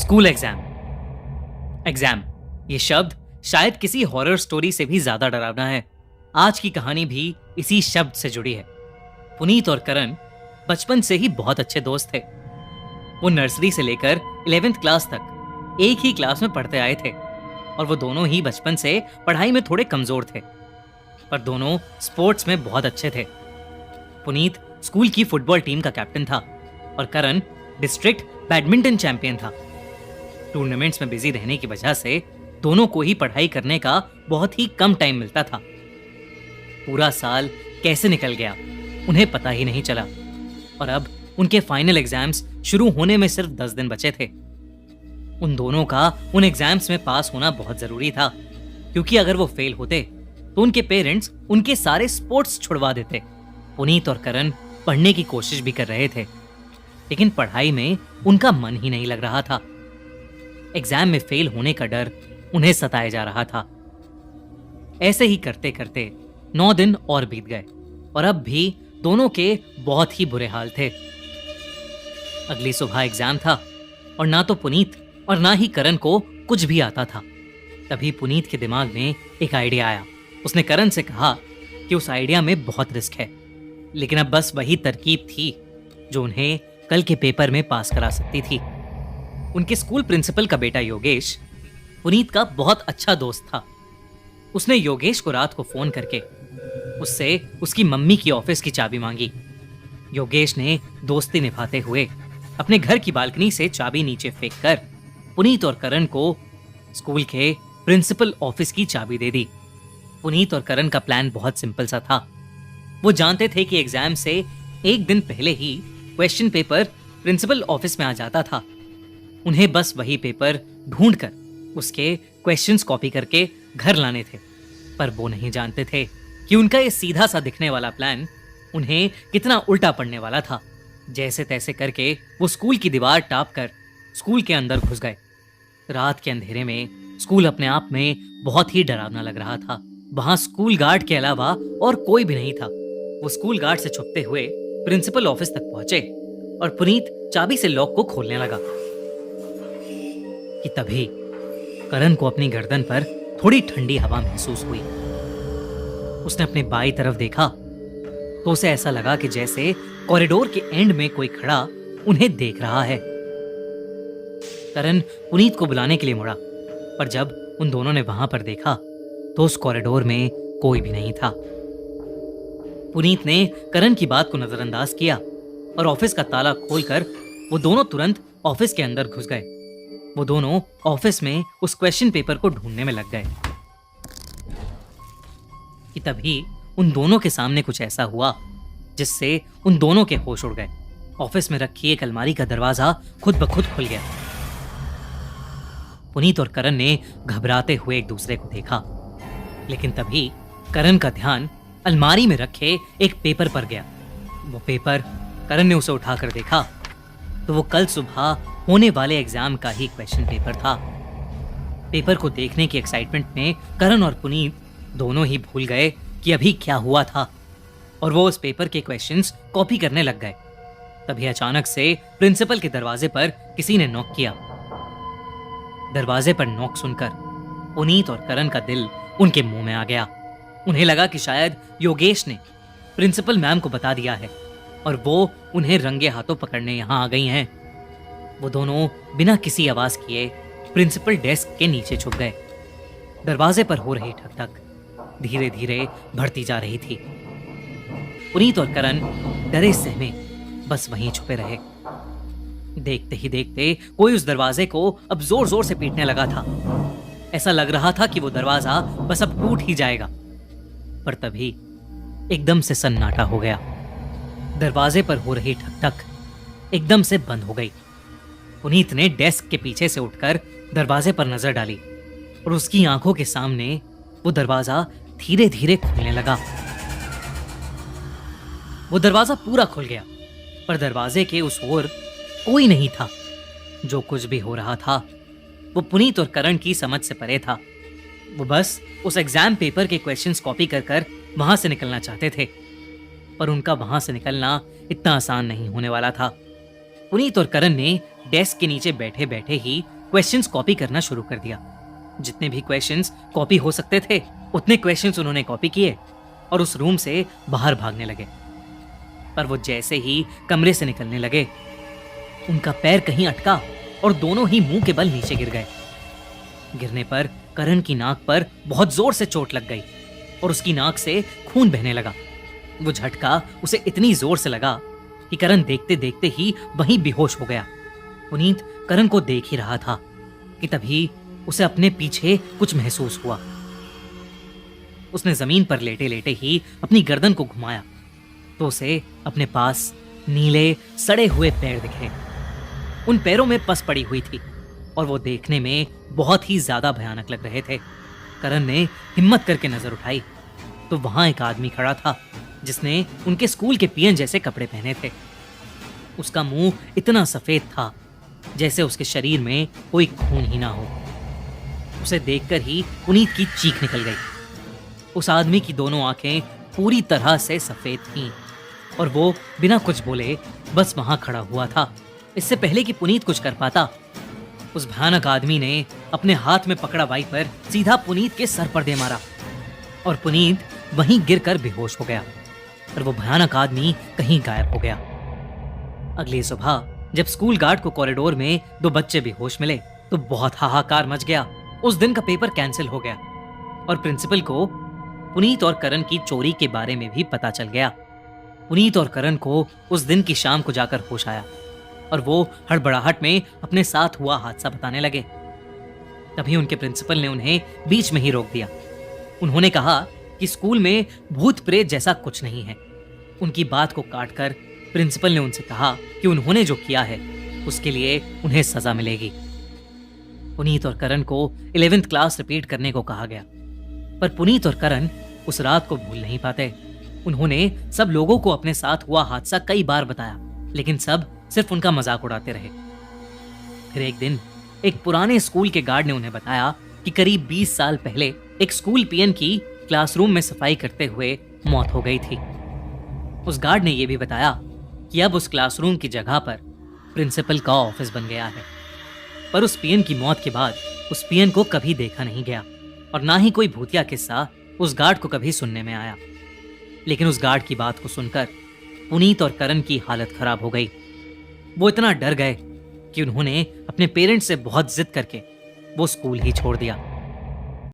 School exam. Exam ये शब्द शायद किसी हॉरर स्टोरी से भी ज्यादा डरावना है। आज की कहानी भी इसी शब्द से जुड़ी है। पुनीत और करण बचपन से ही बहुत अच्छे दोस्त थे। वो नर्सरी से लेकर 11वीं क्लास तक एक ही क्लास में पढ़ते आए थे और वो दोनों ही बचपन से पढ़ाई में थोड़े कमजोर थे, पर दोनों स्पोर्ट्स में बहुत अच्छे थे। पुनीत स्कूल की फुटबॉल टीम का कैप्टन था और करण डिस्ट्रिक्ट बैडमिंटन चैंपियन था। टूर्नामेंट्स में बिजी रहने की वजह से दोनों को ही पढ़ाई करने का बहुत ही कम टाइम मिलता था। पूरा साल कैसे निकल गया उन्हें पता ही नहीं चला और अब उनके फाइनल एग्जाम्स शुरू होने में सिर्फ 10 दिन बचे थे। उन दोनों का उन एग्जाम्स में पास होना बहुत जरूरी था, क्योंकि अगर वो फेल होते तो उनके पेरेंट्स उनके सारे स्पोर्ट्स छुड़वा देते। पुनीत और करण पढ़ने की कोशिश भी कर रहे थे, लेकिन पढ़ाई में उनका मन ही नहीं लग रहा था। एग्जाम में फेल होने का डर उन्हें सताए जा रहा था। ऐसे ही करते करते 9 दिन और बीत गए और अब भी दोनों के बहुत ही बुरे हाल थे। अगली सुबह एग्जाम था और ना तो पुनीत और ना ही करण को कुछ भी आता था। तभी पुनीत के दिमाग में एक आइडिया आया। उसने करण से कहा कि उस आइडिया में बहुत रिस्क है, लेकिन अब बस वही तरकीब थी जो उन्हें कल के पेपर में पास करा सकती थी। उनके स्कूल प्रिंसिपल का बेटा योगेश पुनीत का बहुत अच्छा दोस्त था। उसने योगेश को रात को फोन करके उससे उसकी मम्मी की ऑफिस की चाबी मांगी। योगेश ने दोस्ती निभाते हुए अपने घर की बालकनी से चाबी नीचे फेंककर पुनीत और करण को स्कूल के प्रिंसिपल ऑफिस की चाबी दे दी। पुनीत और करण का प्लान बहुत सिंपल सा था। वो जानते थे कि एग्जाम से एक दिन पहले ही क्वेश्चन पेपर प्रिंसिपल ऑफिस में आ जाता था। उन्हें बस वही पेपर ढूंढकर उसके क्वेश्चंस कॉपी करके घर लाने थे, पर वो नहीं जानते थे कि उनका ये सीधा सा दिखने वाला प्लान उन्हें कितना उल्टा पड़ने वाला था। जैसे तैसे करके वो स्कूल की दीवार टाप कर स्कूल के अंदर घुस गए। रात के अंधेरे में स्कूल अपने आप में बहुत ही डरावना लग रहा था। वहां स्कूल गार्ड के अलावा और कोई भी नहीं था। वो स्कूल गार्ड से छुपते हुए प्रिंसिपल ऑफिस तक पहुंचे और पुनीत चाबी से लॉक को खोलने लगा कि तभी करण को अपनी गर्दन पर थोड़ी ठंडी हवा महसूस हुई। उसने अपने बाईं तरफ देखा तो उसे ऐसा लगा कि जैसे कॉरिडोर के एंड में कोई खड़ा उन्हें देख रहा है। करण पुनीत को बुलाने के लिए मुड़ा, पर जब उन दोनों ने वहां पर देखा तो उस कॉरिडोर में कोई भी नहीं था। पुनीत ने करण की बात को नजरअंदाज किया और ऑफिस का ताला खोलकर वो दोनों तुरंत ऑफिस के अंदर घुस गए। वो दोनों ऑफिस में उस क्वेश्चन पेपर को ढूंढने में लग गए कि तभी उन दोनों के सामने कुछ ऐसा हुआ जिससे उन दोनों के होश उड़ गए। ऑफिस में रखी एक अलमारी का दरवाजा खुद ब खुद खुल गया। पुनीत और करण ने घबराते हुए एक दूसरे को देखा, लेकिन तभी करण का ध्यान अलमारी में रखे एक पेपर पर गया। वो पेपर करण ने उसे उठाकर देखा तो वो कल सुबह होने वाले एग्जाम का ही क्वेश्चन पेपर था। पेपर को देखने की एक्साइटमेंट में करण और पुनीत दोनों ही भूल गए कि अभी क्या हुआ था और वो उस पेपर के क्वेश्चंस कॉपी करने लग गए। तभी अचानक से प्रिंसिपल के दरवाजे पर किसी ने नॉक किया। दरवाजे पर नॉक सुनकर पुनीत और करण का दिल उनके मुंह में आ गया। उन्हें लगा कि शायद योगेश ने प्रिंसिपल मैम को बता दिया है और वो उन्हें रंगे हाथों पकड़ने यहाँ आ गई हैं। वो दोनों बिना किसी आवाज किए प्रिंसिपल डेस्क के नीचे छुप गए। दरवाजे पर हो रही ठक-ठक धीरे धीरे बढ़ती जा रही थी। पुनीत और करण डरे सहमे बस वहीं छुपे रहे। देखते ही देखते कोई उस दरवाजे को अब जोर जोर से पीटने लगा था। ऐसा लग रहा था कि वो दरवाजा बस अब टूट ही जाएगा, पर तभी एकदम से सन्नाटा हो गया। दरवाजे पर हो रही ठक-ठक एकदम से बंद हो गई। पुनीत ने डेस्क के पीछे से उठकर दरवाजे पर नजर डाली और उसकी आंखों के सामने वो दरवाजा धीरे धीरे खुलने लगा। वो दरवाजा पूरा खुल गया, पर दरवाजे के उस ओर कोई नहीं था। जो कुछ भी हो रहा था वो पुनीत और करण की समझ से परे था। वो बस उस एग्जाम पेपर के क्वेश्चंस कॉपी कर कर वहां से निकलना चाहते थे, पर उनका वहां से निकलना इतना आसान नहीं होने वाला था। पुनीत और करण ने डेस्क के नीचे बैठे बैठे ही क्वेश्चंस कॉपी करना शुरू कर दिया। जितने भी क्वेश्चंस कॉपी हो सकते थे उतने क्वेश्चंस उन्होंने कॉपी किए और उस रूम से बाहर भागने लगे। पर वो जैसे ही कमरे से निकलने लगे, उनका पैर कहीं अटका और दोनों ही मुंह के बल नीचे गिर गए। गिरने पर करण की नाक पर बहुत जोर से चोट लग गई और उसकी नाक से खून बहने लगा। वो झटका उसे इतनी जोर से लगा कि करण देखते देखते ही वहीं बेहोश हो गया। पुनीत करण को देख ही रहा था कि तभी उसे अपने पीछे कुछ महसूस हुआ। उसने जमीन पर लेटे लेटे ही अपनी गर्दन को घुमाया तो उसे अपने पास नीले सड़े हुए पैर दिखे। उन पैरों में पस पड़ी हुई थी और वो देखने में बहुत ही ज्यादा भयानक लग रहे थे। करण ने हिम्मत करके नजर उठाई तो वहां एक आदमी खड़ा था जिसने उनके स्कूल के पीएन जैसे कपड़े पहने थे। उसका मुंह इतना सफेद था जैसे उसके शरीर में कोई खून ही ना हो। उसे देखकर ही पुनीत की चीख निकल गई। उस आदमी की दोनों आंखें पूरी तरह से सफेद थीं और वो बिना कुछ बोले बस वहां खड़ा हुआ था। इससे पहले कि पुनीत कुछ कर पाता, उस भयानक आदमी ने अपने हाथ में पकड़ा वाइपर सीधा पुनीत के सर पर दे मारा और पुनीत वहीं गिरकर बेहोश हो गया और वो भयानक आदमी कहीं गायब हो गया। अगली सुबह जब स्कूल गार्ड को कॉरिडोर में दो बच्चे बेहोश मिले तो बहुत हाहाकार मच गया। उस दिन का पेपर कैंसिल हो गया और प्रिंसिपल को पुनीत और करण की चोरी के बारे में भी पता चल गया। पुनीत और करण को उस दिन की शाम को जाकर होश आया और वो हड़बड़ाहट में अपने साथ हुआ हादसा बताने लगे। तभी उनके प्रिंसिपल ने उन्हें बीच में ही रोक दिया। उन्होंने कहा कि स्कूल में भूत प्रेत जैसा कुछ नहीं है। उनकी बात को काटकर प्रिंसिपल ने उनसे कहा कि उन्होंने जो किया है उसके लिए उन्हें सजा मिलेगी। पुनीत और करण को 11th क्लास रिपीट करने को कहा गया, पर पुनीत और करण उस रात को भूल नहीं पाते। उन्होंने सब लोगों को अपने साथ हुआ हादसा कई बार बताया, लेकिन सब सिर्फ उनका मजाक उड़ाते रहे। फिर एक दिन एक पुराने स्कूल के गार्ड ने उन्हें बताया कि करीब 20 साल पहले एक स्कूल पीएन की क्लासरूम में सफाई करते हुए मौत हो गई थी। उस गार्ड ने यह भी बताया कि अब उस क्लासरूम की जगह पर प्रिंसिपल का ऑफिस बन गया है। पर उस पीएन की मौत के बाद उस पीएन को कभी देखा नहीं गया और ना ही कोई भूतिया किस्सा उस गार्ड को कभी सुनने में आया। लेकिन उस गार्ड की बात को सुनकर पुनीत और करण की हालत खराब हो गई। वो इतना डर गए कि उन्होंने अपने पेरेंट्स से बहुत जिद करके वो स्कूल ही छोड़ दिया।